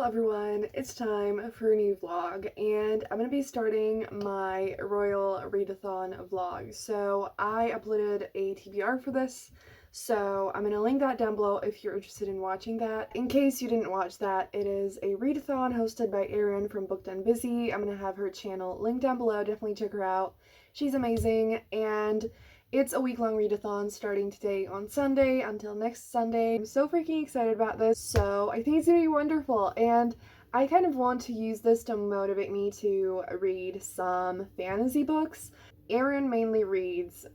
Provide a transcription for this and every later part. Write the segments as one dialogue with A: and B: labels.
A: Hello everyone, it's time for a new vlog and I'm going to be starting my Royal Readathon vlog. So I uploaded a TBR for this, so I'm going to link that down below if you're interested in watching that. In case you didn't watch that, it is a readathon hosted by Erin from Booked and Busy. I'm going to have her channel linked down below, definitely check her out. She's amazing, and it's a week-long readathon starting today on Sunday until next Sunday. I'm so freaking excited about this, so I think it's gonna be wonderful, and I kind of want to use this to motivate me to read some fantasy books. Erin mainly reads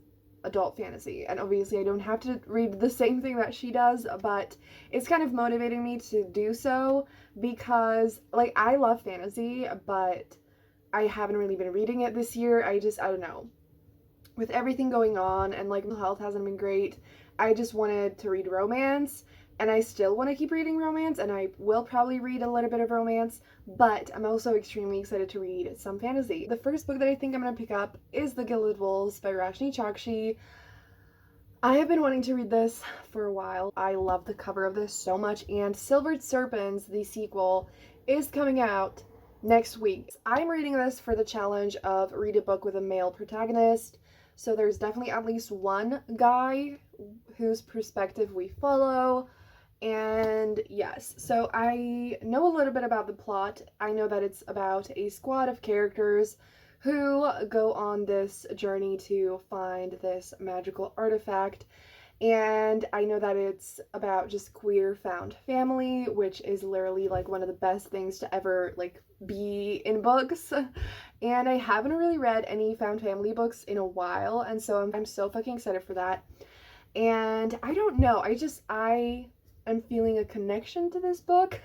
A: adult fantasy, and obviously I don't have to read the same thing that she does, but it's kind of motivating me to do so because, like, I love fantasy, but I haven't really been reading it this year. I don't know, with everything going on and like mental health hasn't been great, I just wanted to read romance, and I still want to keep reading romance, and I will probably read a little bit of romance, but I'm also extremely excited to read some fantasy. The first book that I think I'm going to pick up is The Gilded Wolves by Roshni Chokshi. I have been wanting to read this for a while. I love the cover of this so much, and Silvered Serpents, the sequel, is coming out next week. I'm reading this for the challenge of read a book with a male protagonist. So there's definitely at least one guy whose perspective we follow. And yes, so I know a little bit about the plot. I know that it's about a squad of characters who go on this journey to find this magical artifact. And I know that it's about just queer found family, which is literally like one of the best things to ever like be in books. And I haven't really read any found family books in a while, and so I'm so fucking excited for that. And I don't know, I am feeling a connection to this book.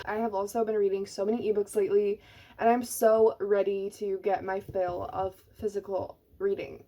A: I have also been reading so many ebooks lately, and I'm so ready to get my fill of physical reading.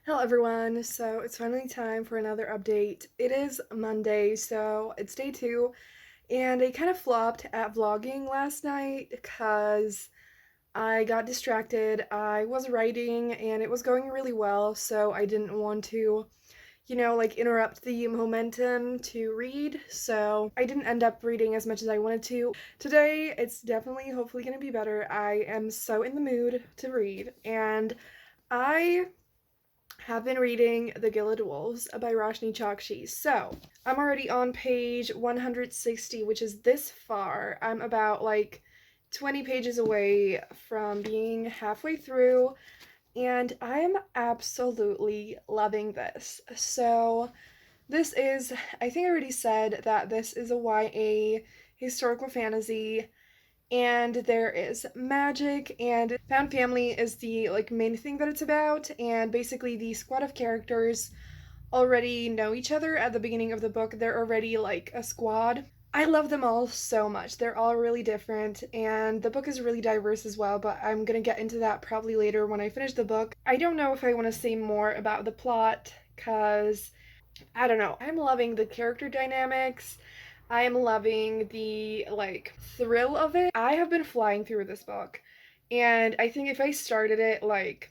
A: Hello everyone, so it's finally time for another update. It is Monday, so it's day 2, and I kind of flopped at vlogging last night because I got distracted. I was writing and it was going really well, so I didn't want to, like interrupt the momentum to read, so I didn't end up reading as much as I wanted to. Today, it's definitely hopefully gonna be better. I am so in the mood to read, and I have been reading The Gilded Wolves by Roshni Chokshi. So, I'm already on page 160, which is this far. I'm about like 20 pages away from being halfway through, and I'm absolutely loving this. So, this is, I think I already said that this is a YA historical fantasy, and there is magic, and found family is the like main thing that it's about, and basically the squad of characters already know each other at the beginning of the book. They're already like a squad. I love them all so much. They're all really different, and the book is really diverse as well, but I'm gonna get into that probably later when I finish the book. I don't know if I want to say more about the plot, because I don't know. I'm loving the character dynamics. I am loving the, like, thrill of it. I have been flying through this book, and I think if I started it, like,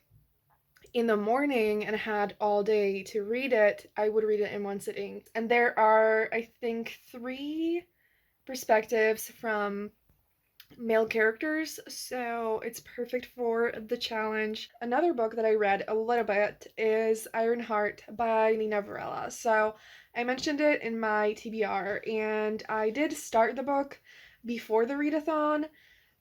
A: in the morning and had all day to read it, I would read it in one sitting. And there are, I think, 3 perspectives from male characters, so it's perfect for the challenge. Another book that I read a little bit is Ironheart by Nina Varela. So I mentioned it in my TBR, and I did start the book before the readathon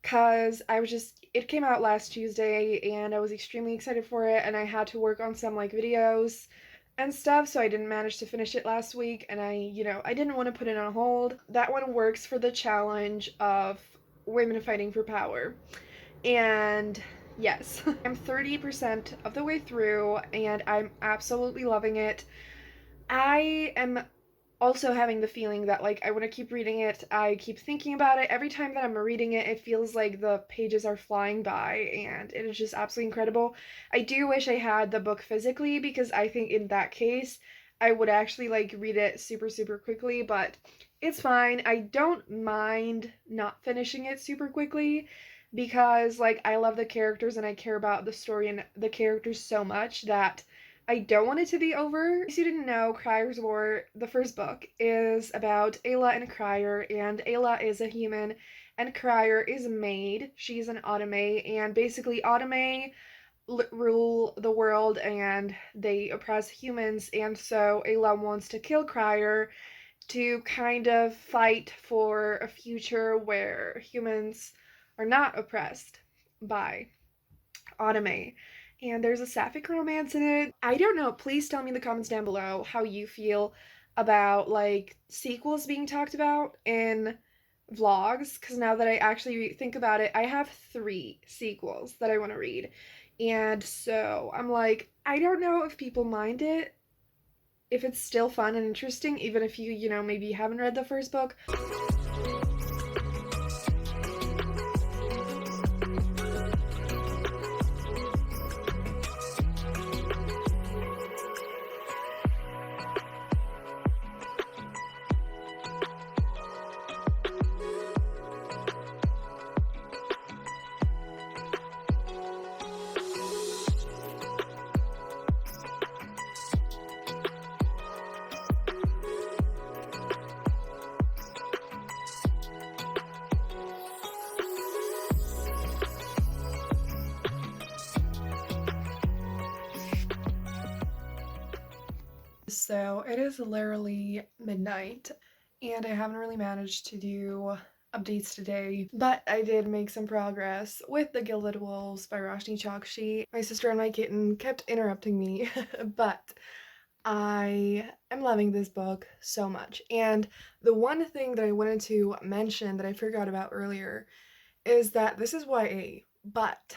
A: because it came out last Tuesday and I was extremely excited for it, and I had to work on some like videos and stuff, so I didn't manage to finish it last week, and I didn't want to put it on hold. That one works for the challenge of women fighting for power. And yes, I'm 30% of the way through, and I'm absolutely loving it. I am also having the feeling that like I want to keep reading it. I keep thinking about it. Every time that I'm reading it, it feels like the pages are flying by and it is just absolutely incredible. I do wish I had the book physically because I think in that case I would actually like read it super super quickly, but it's fine. I don't mind not finishing it super quickly because like I love the characters and I care about the story and the characters so much that I don't want it to be over. If you didn't know, Cryer's War, the first book, is about Ayla and Cryer, and Ayla is a human, and Cryer is a maid. She's an autome, and basically autome rule the world, and they oppress humans, and so Ayla wants to kill Cryer to kind of fight for a future where humans are not oppressed by Automate. And there's a sapphic romance in it. I don't know. Please tell me in the comments down below how you feel about like sequels being talked about in vlogs. Because now that I actually think about it, I have 3 sequels that I want to read. And so I'm like, I don't know if people mind it, if it's still fun and interesting, even if you maybe haven't read the first book. So it is literally midnight, and I haven't really managed to do updates today, but I did make some progress with The Gilded Wolves by Roshni Chokshi. My sister and my kitten kept interrupting me, but I am loving this book so much. And the one thing that I wanted to mention that I forgot about earlier is that this is YA, but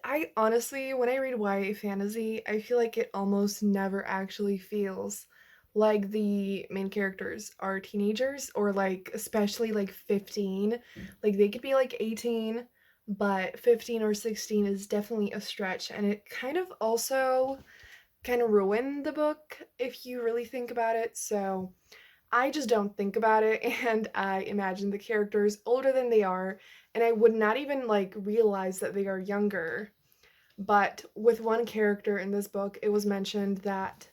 A: I honestly, when I read YA fantasy, I feel like it almost never actually feels like the main characters are teenagers or like especially like 15. Like they could be like 18, but 15 or 16 is definitely a stretch, and it kind of also kind of ruin the book if you really think about it. So I just don't think about it and I imagine the characters older than they are, and I would not even like realize that they are younger. But with one character in this book, it was mentioned that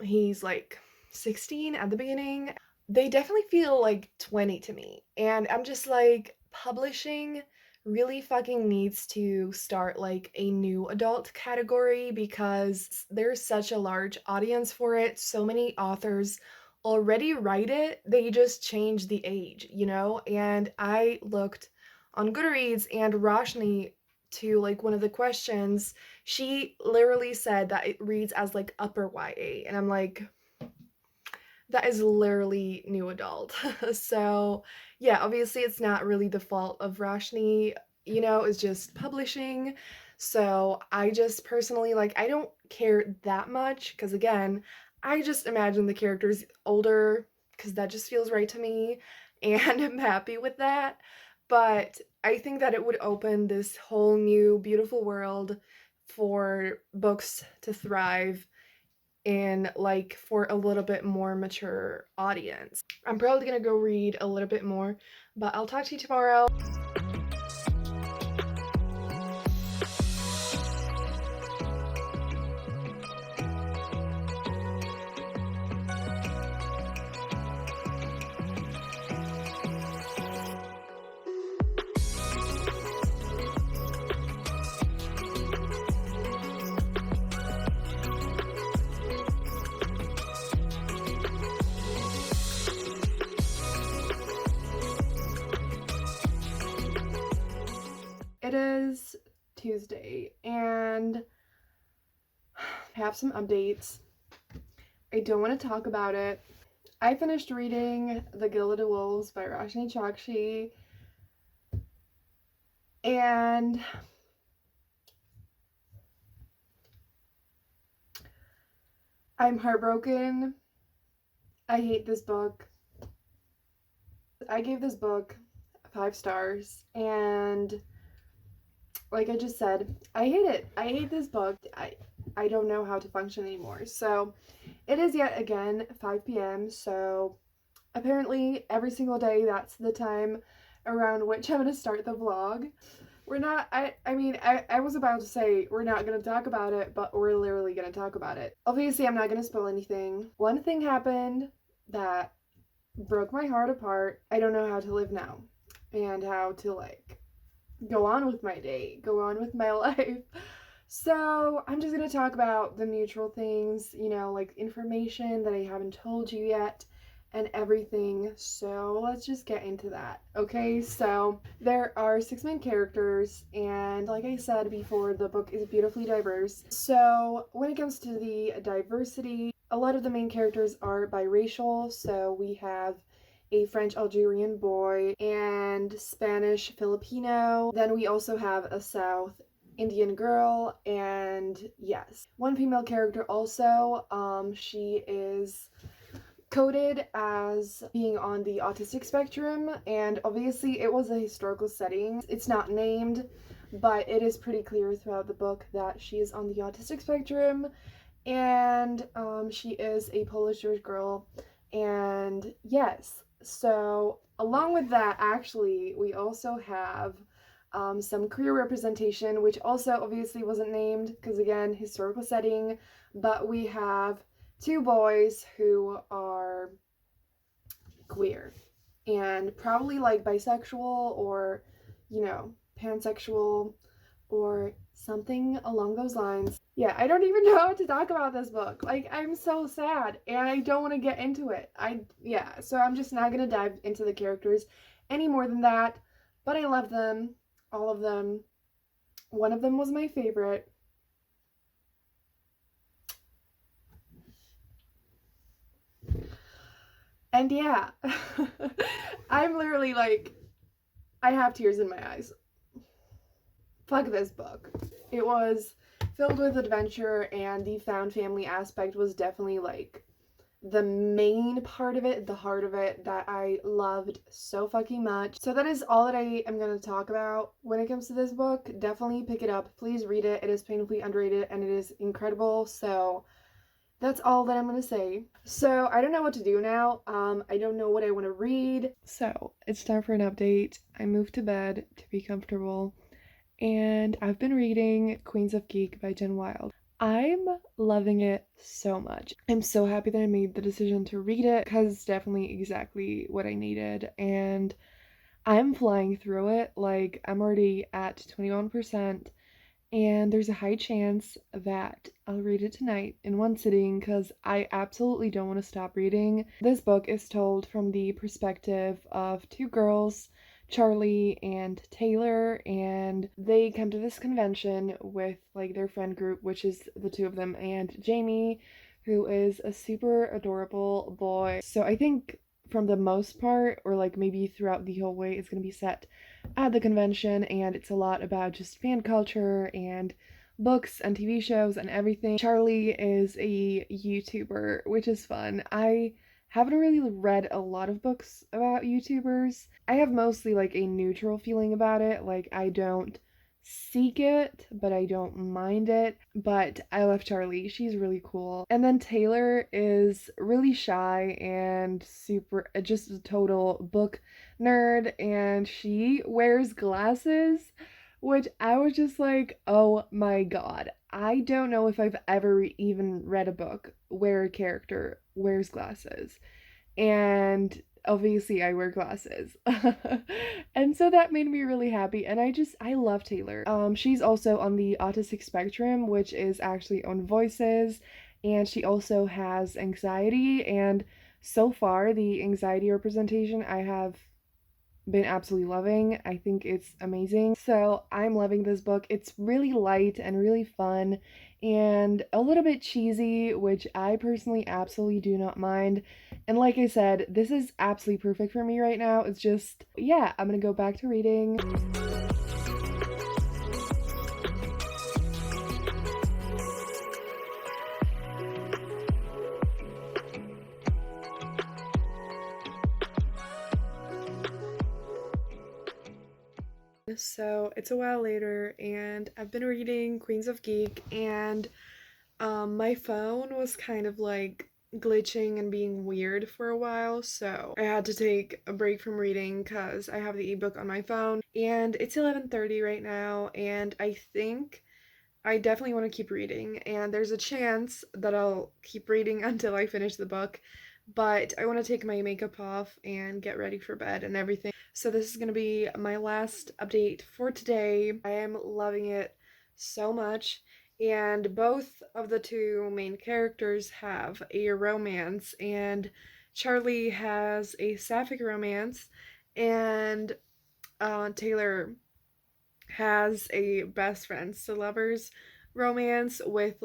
A: he's like 16 at the beginning. They definitely feel like 20 to me. And I'm just like, publishing really fucking needs to start like a new adult category because there's such a large audience for it. So many authors already write it, they just change the age. And I looked on Goodreads, and Roshni, to like one of the questions, she literally said that it reads as like upper YA, and I'm like, that is literally new adult. So yeah, obviously it's not really the fault of Roshni, it's just publishing. So I just personally, like, I don't care that much because again, I just imagine the characters older because that just feels right to me, and I'm happy with that. But I think that it would open this whole new beautiful world for books to thrive in, like, for a little bit more mature audience. I'm probably gonna go read a little bit more, but I'll talk to you tomorrow. It is Tuesday, and have some updates. I don't want to talk about it. I finished reading The Gilded Wolves by Roshni Chokshi, and I'm heartbroken. I hate this book. I gave this book 5 stars, and like I just said, I hate it. I hate this book. I don't know how to function anymore. So it is yet again 5 p.m. So apparently every single day that's the time around which I'm going to start the vlog. We're not, I was about to say we're not going to talk about it, but we're literally going to talk about it. Obviously, I'm not going to spoil anything. One thing happened that broke my heart apart. I don't know how to live now and how to like go on with my day, go on with my life. So I'm just going to talk about the mutual things, you know, like information that I haven't told you yet and everything. So let's just get into that. Okay, so there are 6 main characters, and like I said before, the book is beautifully diverse. So when it comes to the diversity, a lot of the main characters are biracial. So we have a French Algerian boy and Spanish Filipino. Then we also have a South Indian girl, and yes, one female character also. She is coded as being on the autistic spectrum, and obviously it was a historical setting. It's not named, but it is pretty clear throughout the book that she is on the autistic spectrum, and she is a Polish Jewish girl. And yes, so along with that, actually, we also have some queer representation, which also obviously wasn't named because, again, historical setting, but we have 2 boys who are queer and probably like bisexual or, you know, pansexual or something along those lines. Yeah, I don't even know how to talk about this book. Like, I'm so sad and I don't want to get into it. So I'm just not gonna dive into the characters any more than that, but I love them, all of them. One of them was my favorite. And yeah, I'm literally like, I have tears in my eyes. Fuck this book. It was filled with adventure, and the found family aspect was definitely like the main part of it, the heart of it, that I loved so fucking much. So that is all that I am going to talk about when it comes to this book. Definitely pick it up. Please read it. It is painfully underrated and it is incredible. So that's all that I'm going to say. So I don't know what to do now. I don't know what I want to read. So it's time for an update. I moved to bed to be comfortable, and I've been reading Queens of Geek by Jen Wilde. I'm loving it so much. I'm so happy that I made the decision to read it because it's definitely exactly what I needed, and I'm flying through it. Like, I'm already at 21%, and there's a high chance that I'll read it tonight in one sitting because I absolutely don't want to stop reading. This book is told from the perspective of 2 girls, Charlie and Taylor, and they come to this convention with like their friend group, which is the 2 of them, and Jamie, who is a super adorable boy. So I think from the most part, or like maybe throughout the whole way, it's going to be set at the convention, and it's a lot about just fan culture and books and TV shows and everything. Charlie is a YouTuber, which is fun. I haven't really read a lot of books about YouTubers. I have mostly like a neutral feeling about it. Like, I don't seek it, but I don't mind it. But I love Charlie. She's really cool. And then Taylor is really shy and super, just a total book nerd, and she wears glasses, which I was just like, oh my god. I don't know if I've ever even read a book where a character wears glasses. And obviously I wear glasses. And so that made me really happy, and I love Taylor. She's also on the autistic spectrum, which is actually on Voices, and she also has anxiety, and so far the anxiety representation I have been absolutely loving. I think it's amazing. So I'm loving this book. It's really light and really fun, and a little bit cheesy, which I personally absolutely do not mind. And like I said, this is absolutely perfect for me right now. It's just, yeah, I'm gonna go back to reading. So it's a while later, and I've been reading Queens of Geek, and my phone was kind of like glitching and being weird for a while, so I had to take a break from reading because I have the ebook on my phone. And it's 11:30 right now, and I think I definitely want to keep reading, and there's a chance that I'll keep reading until I finish the book, but I want to take my makeup off and get ready for bed and everything. So this is going to be my last update for today. I am loving it so much, and both of the two main characters have a romance, and Charlie has a sapphic romance, and Taylor has a best friends to lovers romance with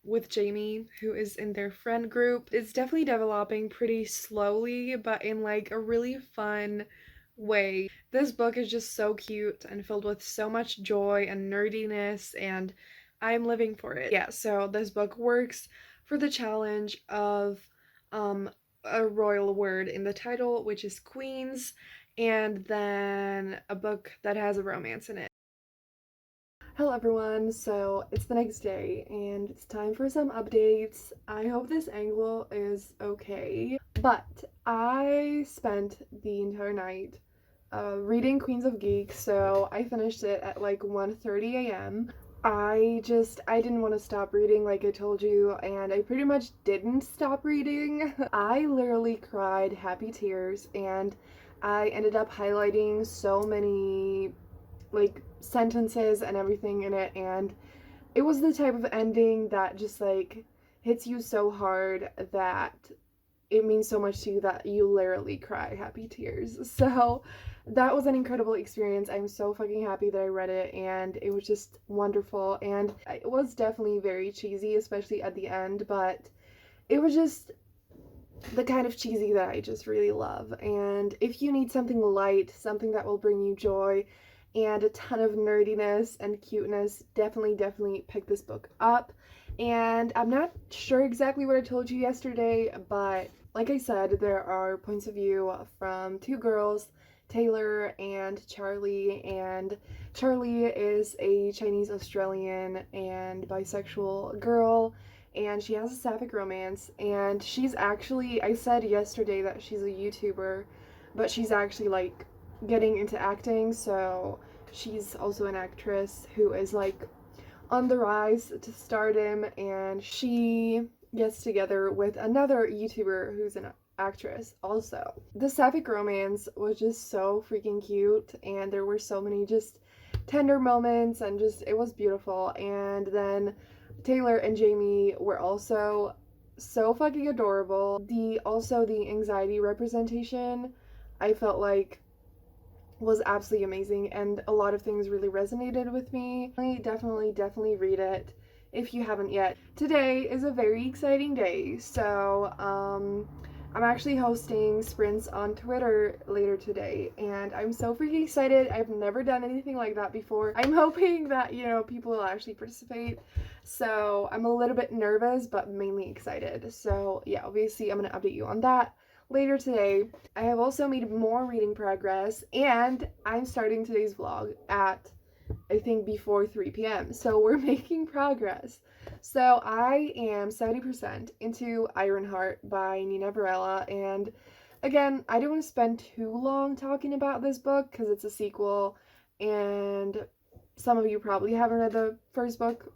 A: with Jamie, who is in their friend group. It's definitely developing pretty slowly, but in like a really fun way. This book is just so cute and filled with so much joy and nerdiness, and I'm living for it. Yeah, so this book works for the challenge of um a royal word in the title, which is Queens, and then a book that has a romance in it. Hello everyone, so it's the next day and it's time for some updates. I hope this angle is okay, but I spent the entire night reading Queens of Geek, so I finished it at like 1:30 a.m. I didn't want to stop reading like I told you, and I pretty much didn't stop reading. I literally cried happy tears, and I ended up highlighting so many like sentences and everything in it, and it was the type of ending that just like hits you so hard that it means so much to you that you literally cry happy tears. So that was an incredible experience. I'm so fucking happy that I read it, and it was just wonderful. And it was definitely very cheesy, especially at the end, but it was just the kind of cheesy that I just really love. And if you need something light, something that will bring you joy and a ton of nerdiness and cuteness, definitely pick this book up. And I'm not sure exactly what I told you yesterday, but like I said, there are points of view from two girls, Taylor and Charlie, and Charlie is a Chinese Australian and bisexual girl, and she has a sapphic romance, and she's actually, I said yesterday that she's a YouTuber, but she's actually like getting into acting, so she's also an actress who is like on the rise to stardom, and she gets together with another YouTuber who's an actress also. The sapphic romance was just so freaking cute, and there were so many just tender moments, and just it was beautiful. And then Taylor and Jamie were also so fucking adorable. The anxiety representation, I felt like was absolutely amazing, and a lot of things really resonated with me. Definitely read it if you haven't yet. Today is a very exciting day, so I'm actually hosting sprints on Twitter later today, and I'm so freaking excited. I've never done anything like that before. I'm hoping that, you know, people will actually participate, so I'm a little bit nervous but mainly excited. So yeah, obviously I'm gonna update you on that later today. I have also made more reading progress, and I'm starting today's vlog at, I think, before 3 p.m. So we're making progress. So I am 70% into Ironheart by Nina Varela, and again, I don't want to spend too long talking about this book because it's a sequel, and some of you probably haven't read the first book,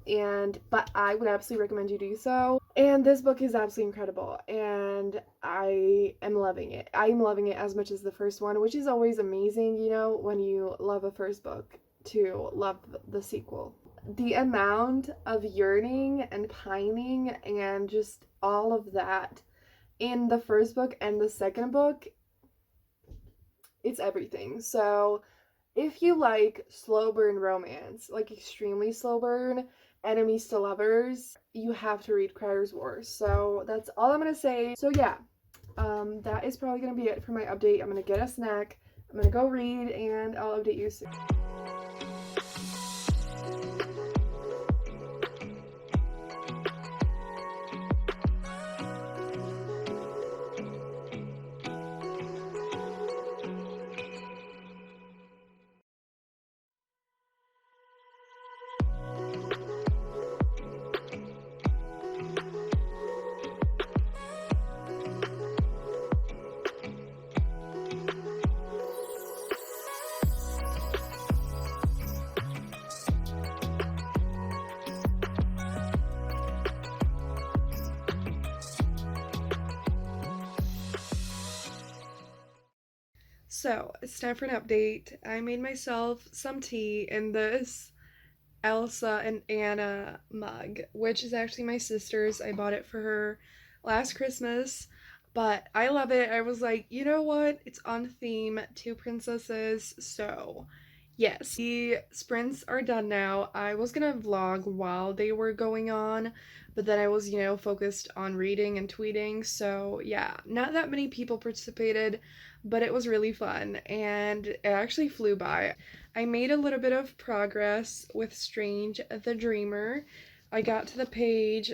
A: but I would absolutely recommend you do so. And this book is absolutely incredible, and I am loving it. I'm loving it as much as the first one, which is always amazing, you know, when you love a first book to love the sequel. The amount of yearning and pining and just all of that in the first book and the second book, it's everything. So if you like slow burn romance, like extremely slow burn, enemies to lovers, you have to read Crowder's War. So that's all I'm gonna say. So yeah, that is probably gonna be it for my update. I'm gonna get a snack, I'm gonna go read, and I'll update you soon. So, it's time for an update. I made myself some tea in this Elsa and Anna mug, which is actually my sister's. I bought it for her last Christmas, but I love it. I was like, you know what? It's on theme, two princesses, so yes. The sprints are done now. I was gonna vlog while they were going on, but then I was, focused on reading and tweeting, so yeah, not that many people participated, but it was really fun, and it actually flew by. I made a little bit of progress with Strange the Dreamer. I got to the page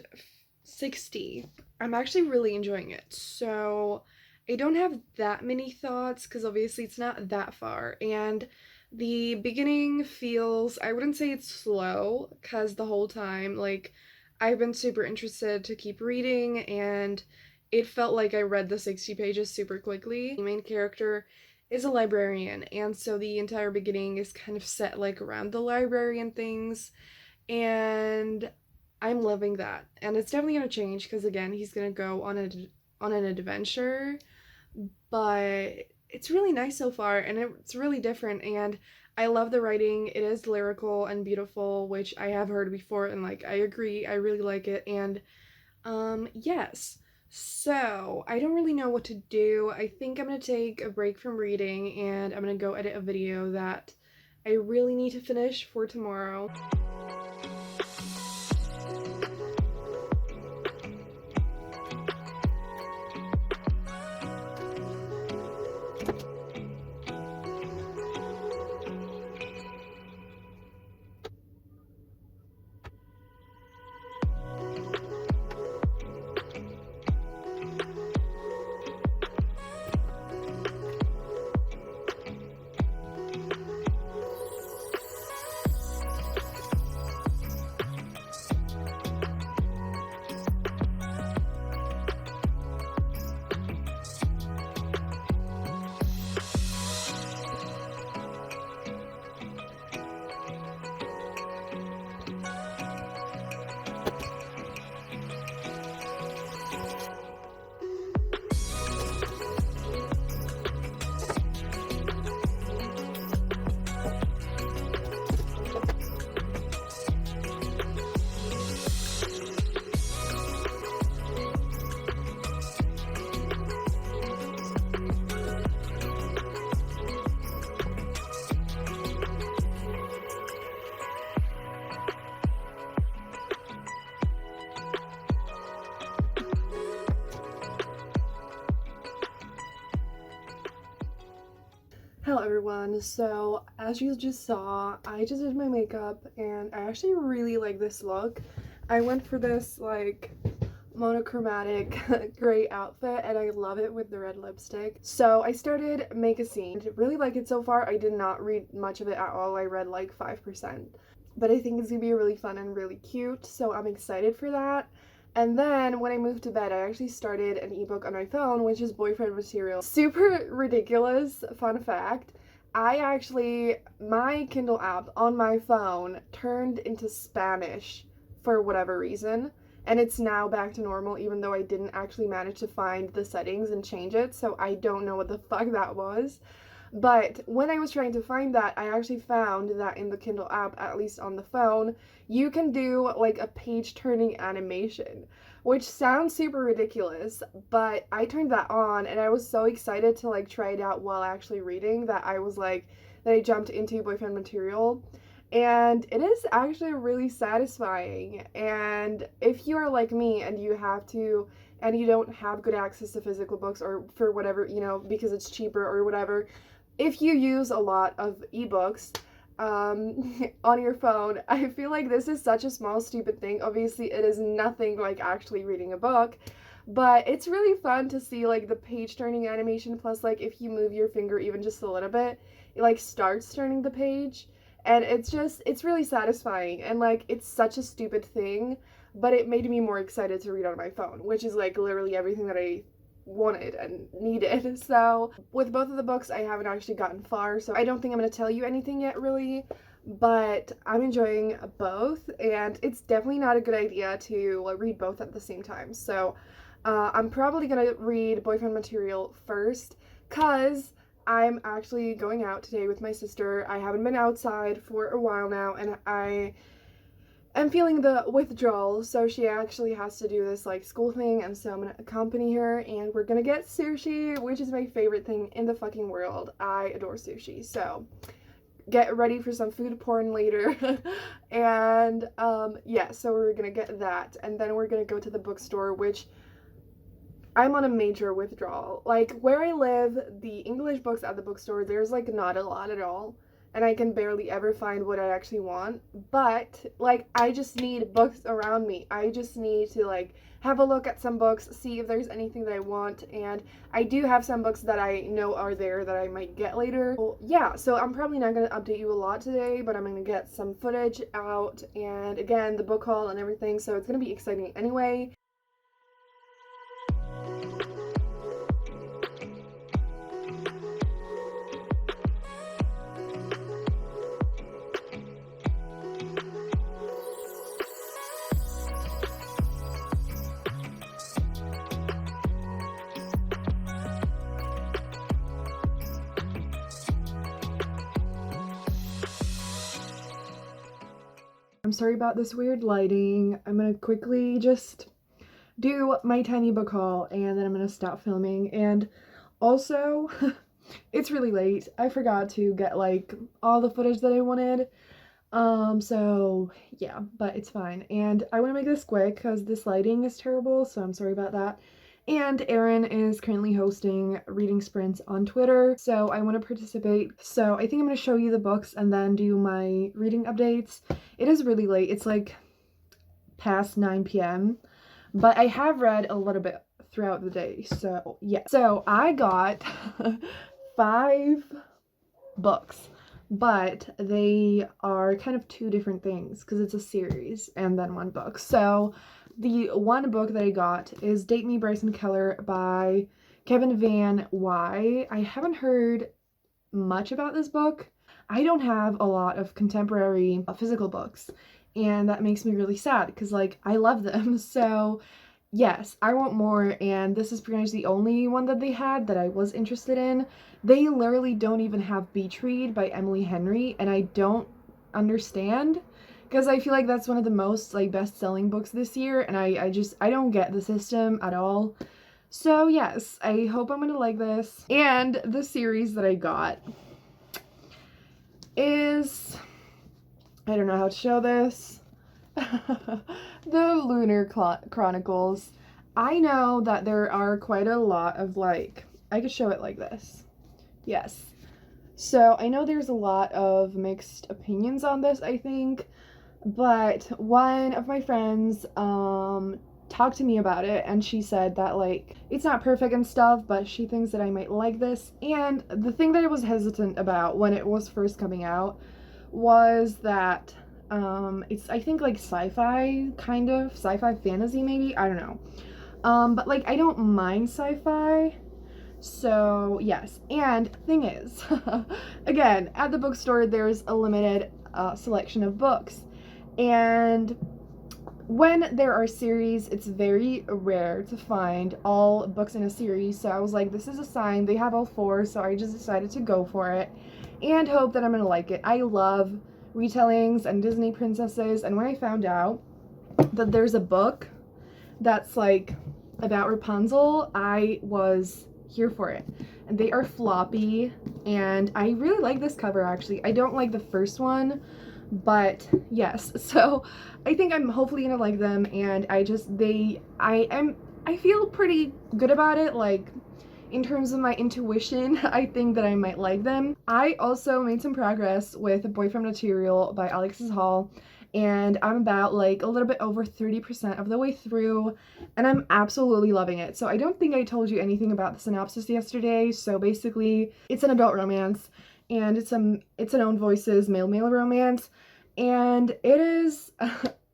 A: 60. I'm actually really enjoying it. So I don't have that many thoughts because obviously it's not that far. And the beginning feels, I wouldn't say it's slow because the whole time, like, I've been super interested to keep reading and it felt like I read the 60 pages super quickly. The main character is a librarian, and so the entire beginning is kind of set like around the library and things, and I'm loving that. And it's definitely gonna change because again, he's gonna go on an adventure, but it's really nice so far, and it's really different, and I love the writing. It is lyrical and beautiful, which I have heard before, and like I agree, I really like it. And yes. So, I don't really know what to do. I think I'm gonna take a break from reading and I'm gonna go edit a video that I really need to finish for tomorrow. Hello everyone, so as you just saw, I just did my makeup and I actually really like this look. I went for this like monochromatic gray outfit and I love it with the red lipstick. So I started Make a Scene. I really like it so far. I did not read much of it at all. I read like 5%. But I think it's gonna be really fun and really cute, so I'm excited for that. And then when I moved to bed, I actually started an ebook on my phone, which is Boyfriend Material. Super ridiculous fun fact. My Kindle app on my phone turned into Spanish for whatever reason. And it's now back to normal, even though I didn't actually manage to find the settings and change it. So I don't know what the fuck that was. But when I was trying to find that, I actually found that in the Kindle app, at least on the phone, you can do like a page turning animation, which sounds super ridiculous, but I turned that on and I was so excited to like try it out while actually reading that I jumped into Boyfriend Material. And it is actually really satisfying. And if you are like me and you don't have good access to physical books, or for whatever, because it's cheaper or whatever, if you use a lot of ebooks on your phone, I feel like this is such a small, stupid thing. Obviously, it is nothing like actually reading a book, but it's really fun to see like the page turning animation. Plus, like if you move your finger even just a little bit, it like starts turning the page, and it's really satisfying. And like it's such a stupid thing, but it made me more excited to read on my phone, which is like literally everything that I wanted and needed. So with both of the books, I haven't actually gotten far, so I don't think I'm going to tell you anything yet really, but I'm enjoying both, and it's definitely not a good idea to read both at the same time. So I'm probably going to read Boyfriend Material first, because I'm actually going out today with my sister. I haven't been outside for a while now, and I'm feeling the withdrawal, so she actually has to do this like school thing, and so I'm gonna accompany her, and we're gonna get sushi, which is my favorite thing in the fucking world. I adore sushi, so get ready for some food porn later. And yeah, so we're gonna get that, and then we're gonna go to the bookstore, which I'm on a major withdrawal. Like where I live, the English books at the bookstore, there's like not a lot at all, and I can barely ever find what I actually want. But like I just need books around me. I just need to like have a look at some books, see if there's anything that I want, and I do have some books that I know are there that I might get later. Well, yeah, so I'm probably not going to update you a lot today, but I'm going to get some footage out, and again, the book haul and everything, so it's going to be exciting anyway. I'm sorry about this weird lighting. I'm gonna quickly just do my tiny book haul, and then I'm gonna stop filming. And also, it's really late. I forgot to get like all the footage that I wanted. So yeah, but it's fine. And I want to make this quick because this lighting is terrible, so I'm sorry about that. And Erin is currently hosting reading sprints on Twitter, so I want to participate. So I think I'm going to show you the books and then do my reading updates. It is really late. It's like past 9 p.m., but I have read a little bit throughout the day, so yeah. So I got 5 books, but they are kind of 2 different things because it's a series and then 1 book. So the 1 book that I got is Date Me, Bryson Keller by Kevin Van Wy. I haven't heard much about this book. I don't have a lot of contemporary physical books, and that makes me really sad because like I love them. So yes, I want more, and this is pretty much the only one that they had that I was interested in. They literally don't even have Beach Read by Emily Henry, and I don't understand, because I feel like that's one of the most like best-selling books this year, and I don't get the system at all. So yes, I hope I'm gonna like this. And the series that I got is, I don't know how to show this, the Lunar Chronicles. I know that there are quite a lot of like, I could show it like this. Yes. So I know there's a lot of mixed opinions on this, I think, but one of my friends talked to me about it, and she said that like it's not perfect and stuff, but she thinks that I might like this. And the thing that I was hesitant about when it was first coming out was that it's, I think, like sci-fi, kind of sci-fi fantasy maybe, I don't know, but like I don't mind sci-fi. So yes, and thing is, again, at the bookstore there's a limited selection of books, and when there are series, it's very rare to find all books in a series. So I was like, this is a sign they have all 4, so I just decided to go for it and hope that I'm gonna like it. I love retellings and Disney princesses, and when I found out that there's a book that's like about Rapunzel, I was here for it. And they are floppy, and I really like this cover actually. I don't like the first one, But yes, so I think I'm hopefully gonna like them, and I feel pretty good about it, like in terms of my intuition. I think that I might like them. I also made some progress with Boyfriend Material by Alexis Hall, and I'm about like a little bit over 30% of the way through, and I'm absolutely loving it. So I don't think I told you anything about the synopsis yesterday. So basically, it's an adult romance, and it's an own voices male romance, and it is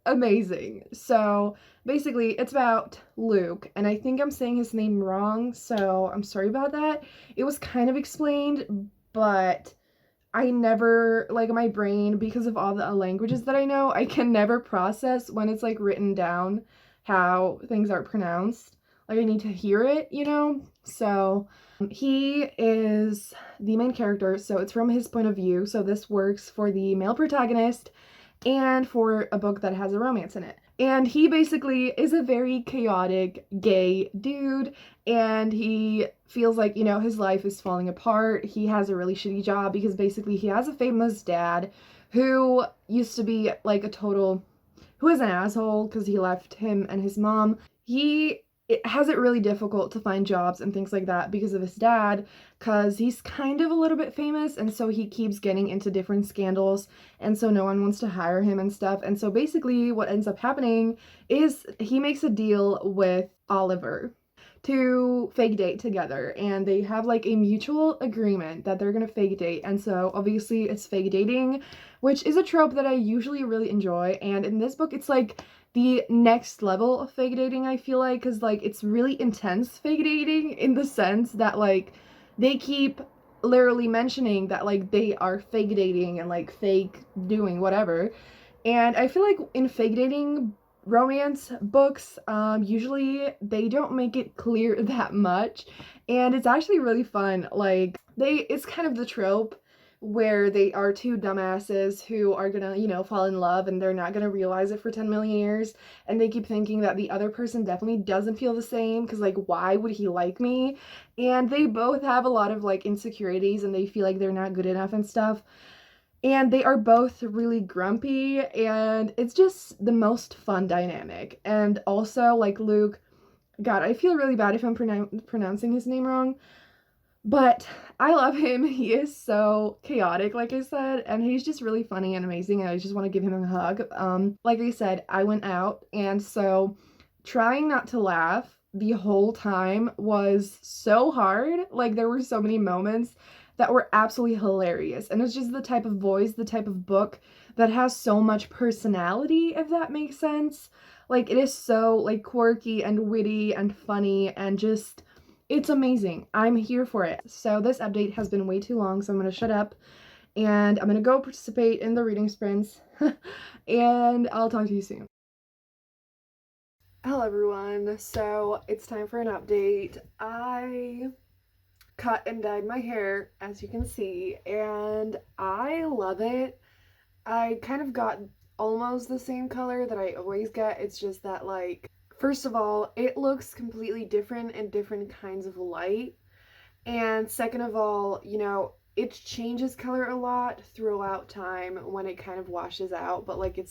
A: amazing. So basically, it's about Luke, and I think I'm saying his name wrong, so I'm sorry about that. It was kind of explained, but I never, like, my brain, because of all the languages that I know, I can never process when it's like written down how things are pronounced. Like, I need to hear it, you know? So he is the main character, so it's from his point of view. So this works for the male protagonist and for a book that has a romance in it. And he basically is a very chaotic gay dude, and he feels like, you know, his life is falling apart. He has a really shitty job because basically he has a famous dad who used to be like who is an asshole because he left him and his mom. He it has it really difficult to find jobs and things like that because of his dad, because he's kind of a little bit famous, and so he keeps getting into different scandals, and so no one wants to hire him and stuff. And so basically what ends up happening is he makes a deal with Oliver to fake date together, and they have like a mutual agreement that they're gonna fake date. And so obviously it's fake dating, which is a trope that I usually really enjoy, and in this book it's like the next level of fake dating, I feel like, because like it's really intense fake dating in the sense that like they keep literally mentioning that like they are fake dating and like fake doing whatever. And I feel like in fake dating romance books, usually they don't make it clear that much, and it's actually really fun. Like it's kind of the trope where they are two dumbasses who are gonna, you know, fall in love, and they're not gonna realize it for 10 million years, and they keep thinking that the other person definitely doesn't feel the same, because like, why would he like me? And they both have a lot of like insecurities, and they feel like they're not good enough and stuff, and they are both really grumpy, and it's just the most fun dynamic. And also, like, Luke, God, I feel really bad if I'm pronouncing his name wrong, but I love him. He is so chaotic, like I said, and he's just really funny and amazing, and I just want to give him a hug. Like I said, I went out, and so trying not to laugh the whole time was so hard. Like, there were so many moments that were absolutely hilarious, and it's just the type of voice, the type of book that has so much personality, if that makes sense. Like, it is so like quirky and witty and funny, and just it's amazing. I'm here for it. So this update has been way too long, so I'm gonna shut up and I'm gonna go participate in the reading sprints. And I'll talk to you soon. Hello everyone, so it's time for an update. I cut and dyed my hair, as you can see, and I love it. I kind of got almost the same color that I always get. It's just that, like, first of all, it looks completely different in different kinds of light. And second of all, you know, it changes color a lot throughout time when it kind of washes out, but like it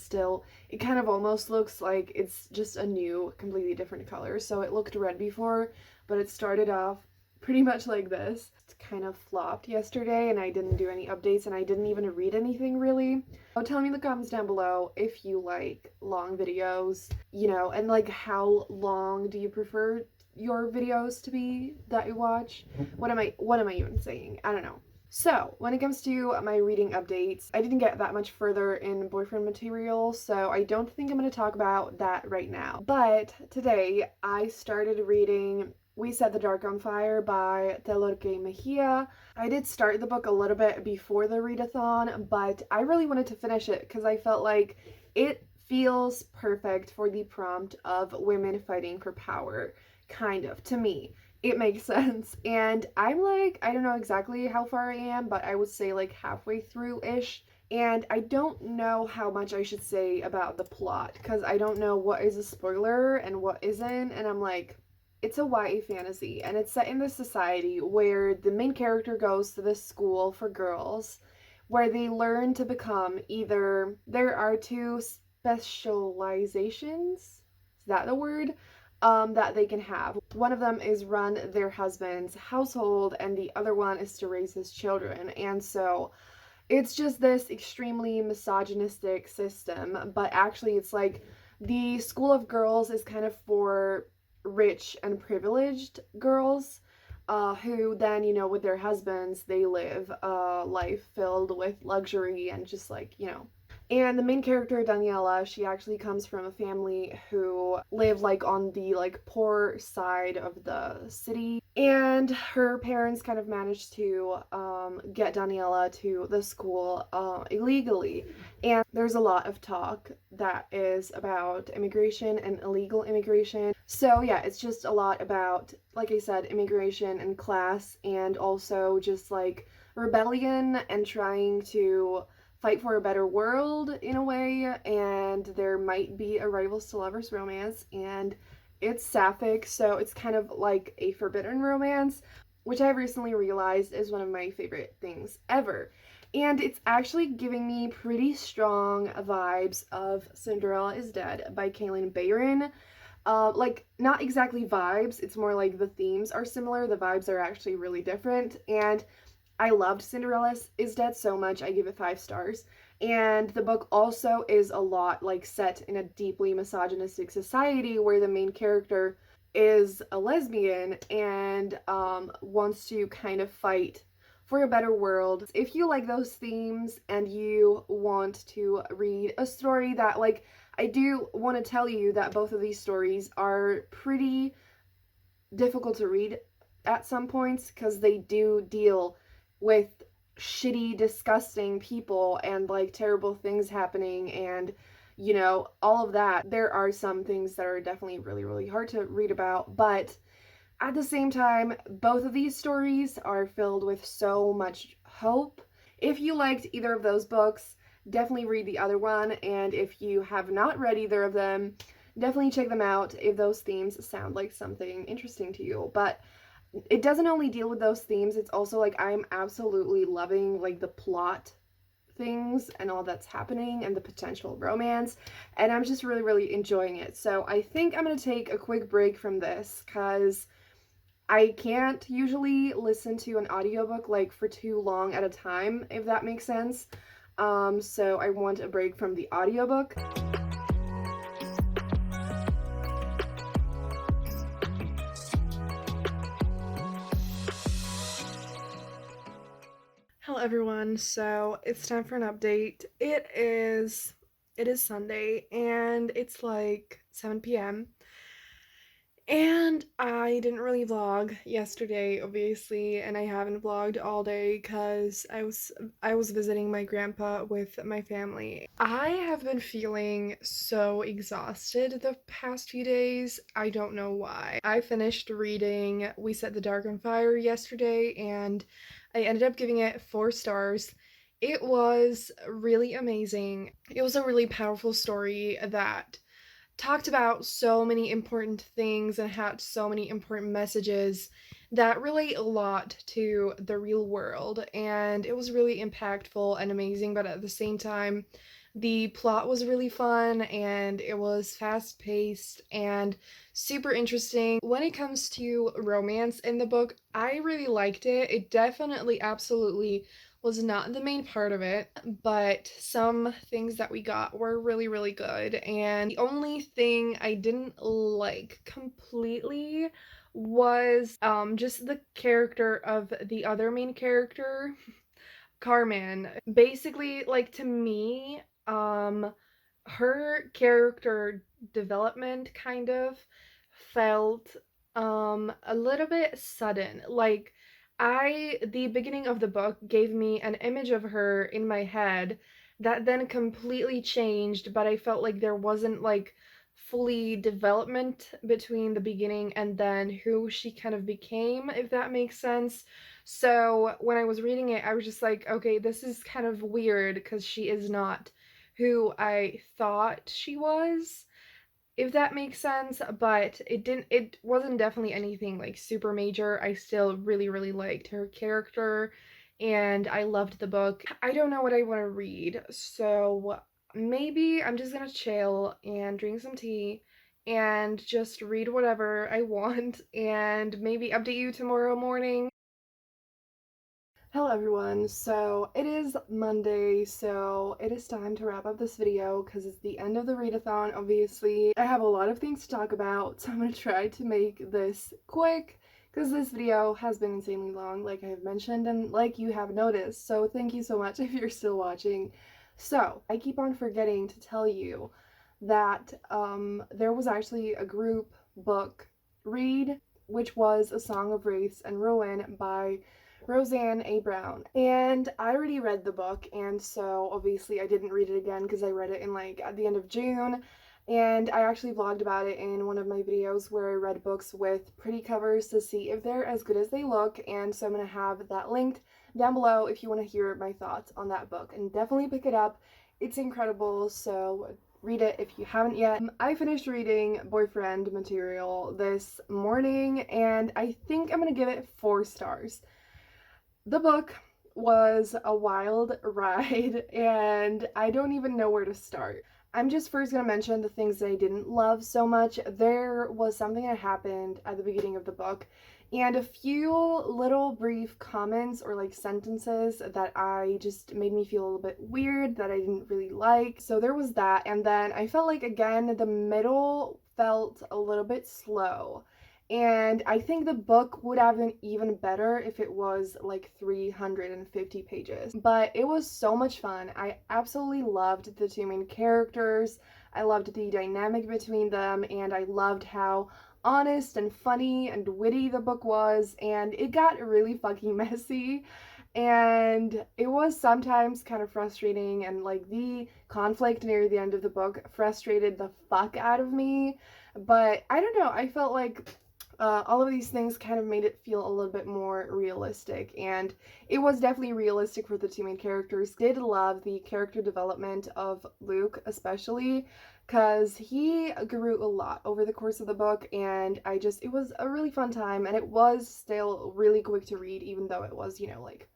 A: kind of almost looks like it's just a new, completely different color. So it looked red before, but it started off pretty much like this. It kind of flopped yesterday, and I didn't do any updates, and I didn't even read anything really. So tell me in the comments down below if you like long videos, you know, and like how long do you prefer your videos to be that you watch? What am I even saying? I don't know. So, when it comes to my reading updates, I didn't get that much further in boyfriend material, so I don't think I'm going to talk about that right now. But today, I started reading We Set the Dark on Fire by Taylor Mejia. I did start the book a little bit before the readathon, but I really wanted to finish it because I felt like it feels perfect for the prompt of women fighting for power, kind of, to me. It makes sense. And I'm like, I don't know exactly how far I am, but I would say like halfway through-ish. And I don't know how much I should say about the plot, because I don't know what is a spoiler and what isn't. And I'm like, it's a YA fantasy, and it's set in this society where the main character goes to this school for girls where they learn to become either, there are two specializations, is that the word? That they can have. One of them is run their husband's household, and the other one is to raise his children. And so it's just this extremely misogynistic system, but actually it's like the school of girls is kind of for rich and privileged girls, who then, with their husbands, they live a life filled with luxury and just like, and the main character, Daniela, she actually comes from a family who live like on the like poor side of the city. And her parents kind of managed to get Daniela to the school illegally. And there's a lot of talk that is about immigration and illegal immigration. So yeah, it's just a lot about, like I said, immigration and class, and also just like rebellion and trying to fight for a better world in a way. And there might be a rivals to lovers romance, and it's sapphic, so it's kind of like a forbidden romance, which I've recently realized is one of my favorite things ever. And it's actually giving me pretty strong vibes of Cinderella is Dead by Kaylin Bayron. Like, not exactly vibes, it's more like the themes are similar, the vibes are actually really different. And I loved Cinderella is Dead so much, I give it 5 stars. And the book also is a lot like set in a deeply misogynistic society where the main character is a lesbian and wants to kind of fight for a better world. If you like those themes and you want to read a story that, like, I do want to tell you that both of these stories are pretty difficult to read at some points because they do deal with shitty, disgusting people and like terrible things happening, and all of that. There are some things that are definitely really, really hard to read about, but at the same time, both of these stories are filled with so much hope. If you liked either of those books, definitely read the other one, and if you have not read either of them, definitely check them out if those themes sound like something interesting to you. But it doesn't only deal with those themes, it's also like I'm absolutely loving like the plot things and all that's happening and the potential romance, and I'm just really, really enjoying it. So I think I'm gonna take a quick break from this because I can't usually listen to an audiobook like for too long at a time, if that makes sense. So I want a break from the audiobook. Hello everyone, so it's time for an update. It is Sunday and it's like 7 p.m. and I didn't really vlog yesterday, obviously, and I haven't vlogged all day because I was visiting my grandpa with my family. I have been feeling so exhausted the past few days. I don't know why. I finished reading We Set the Dark on Fire yesterday and I ended up giving it 4 stars. It was really amazing. It was a really powerful story that talked about so many important things and had so many important messages that relate a lot to the real world, and it was really impactful and amazing, but at the same time the plot was really fun and it was fast-paced and super interesting. When it comes to romance in the book, I really liked it. It definitely absolutely was not the main part of it, but some things that we got were really, really good. And the only thing I didn't like completely was just the character of the other main character, Carmen. Basically, like, to me, her character development kind of felt a little bit sudden. Like, the beginning of the book gave me an image of her in my head that then completely changed, but I felt like there wasn't like fully development between the beginning and then who she kind of became, if that makes sense. So when I was reading it, I was just like, okay, this is kind of weird because she is not who I thought she was, if that makes sense. But it wasn't definitely anything like super major. I still really, really liked her character and I loved the book. I don't know what I want to read, so maybe I'm just gonna chill and drink some tea and just read whatever I want and maybe update you tomorrow morning. Hello everyone, so it is Monday, so it is time to wrap up this video because it's the end of the readathon. Obviously, I have a lot of things to talk about, so I'm going to try to make this quick because this video has been insanely long, like I have mentioned and like you have noticed, so thank you so much if you're still watching. So, I keep on forgetting to tell you that there was actually a group book read, which was A Song of Wraiths and Ruin by Roseanne A. Brown. And I already read the book, and so obviously I didn't read it again because I read it in like at the end of June. And I actually vlogged about it in one of my videos where I read books with pretty covers to see if they're as good as they look. And so I'm going to have that linked down below if you want to hear my thoughts on that book. And definitely pick it up. It's incredible, so read it if you haven't yet. I finished reading Boyfriend material this morning, and I think I'm going to give it 4 stars. The book was a wild ride, and I don't even know where to start. I'm just first going to mention the things that I didn't love so much. There was something that happened at the beginning of the book, and a few little brief comments or like sentences that I just made me feel a little bit weird that I didn't really like. So there was that, and then I felt like, again, the middle felt a little bit slow. And I think the book would have been even better if it was like 350 pages. But it was so much fun. I absolutely loved the 2 main characters. I loved the dynamic between them, and I loved how honest and funny and witty the book was, and it got really fucking messy. And it was sometimes kind of frustrating, and like the conflict near the end of the book frustrated the fuck out of me. But I don't know, I felt like all of these things kind of made it feel a little bit more realistic, and it was definitely realistic for the 2 main characters. Did love the character development of Luke, especially because he grew a lot over the course of the book, and it was a really fun time, and it was still really quick to read, even though it was, you know, like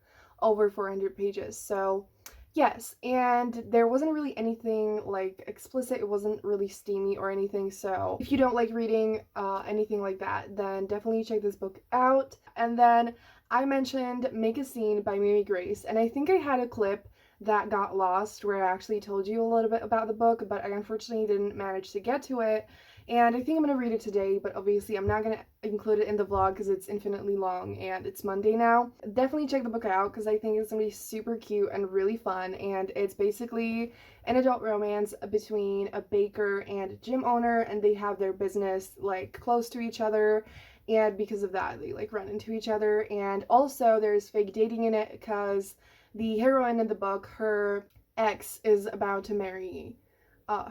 A: over 400 pages. So yes, and there wasn't really anything like explicit, it wasn't really steamy or anything, so if you don't like reading anything like that, then definitely check this book out. And then I mentioned Make a Scene by Mimi Grace, and I think I had a clip that got lost where I actually told you a little bit about the book, but I unfortunately didn't manage to get to it. And I think I'm going to read it today, but obviously I'm not going to include it in the vlog because it's infinitely long and it's Monday now. Definitely check the book out because I think it's going to be super cute and really fun, and it's basically an adult romance between a baker and a gym owner, and they have their business like close to each other, and because of that they like run into each other. And also there's fake dating in it because the heroine in the book, her ex is about to marry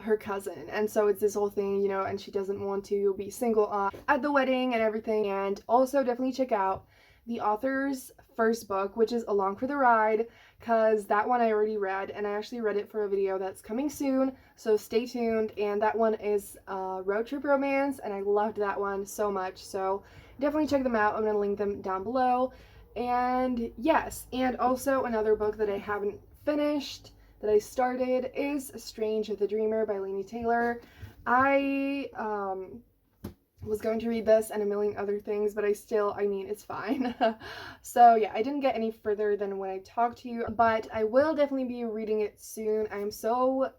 A: her cousin, and so it's this whole thing, you know, and she doesn't want to be single at the wedding and everything. And also definitely check out the author's first book, which is Along for the Ride, because that one I already read, and I actually read it for a video that's coming soon, so stay tuned. And that one is road trip romance, and I loved that one so much, so definitely check them out. I'm going to link them down below. And yes, and also another book that I haven't finished that I started is Strange the Dreamer by Laini Taylor. I was going to read this and a million other things, but I mean, it's fine. So yeah, I didn't get any further than when I talked to you, but I will definitely be reading it soon. I am so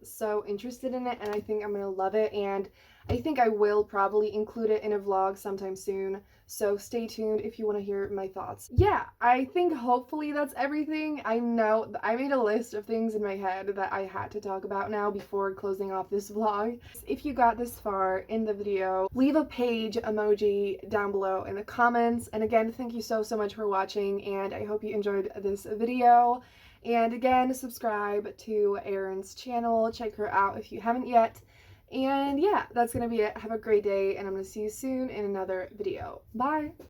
A: interested in it, and I think I'm gonna love it, and I think I will probably include it in a vlog sometime soon, so stay tuned if you want to hear my thoughts. Yeah, I think hopefully that's everything. I know I made a list of things in my head that I had to talk about now before closing off this vlog. If you got this far in the video, leave a page emoji down below in the comments. And again, thank you so much for watching, and I hope you enjoyed this video. And again, subscribe to Erin's channel, check her out if you haven't yet. And yeah, that's gonna be it. Have a great day, and I'm gonna see you soon in another video. Bye!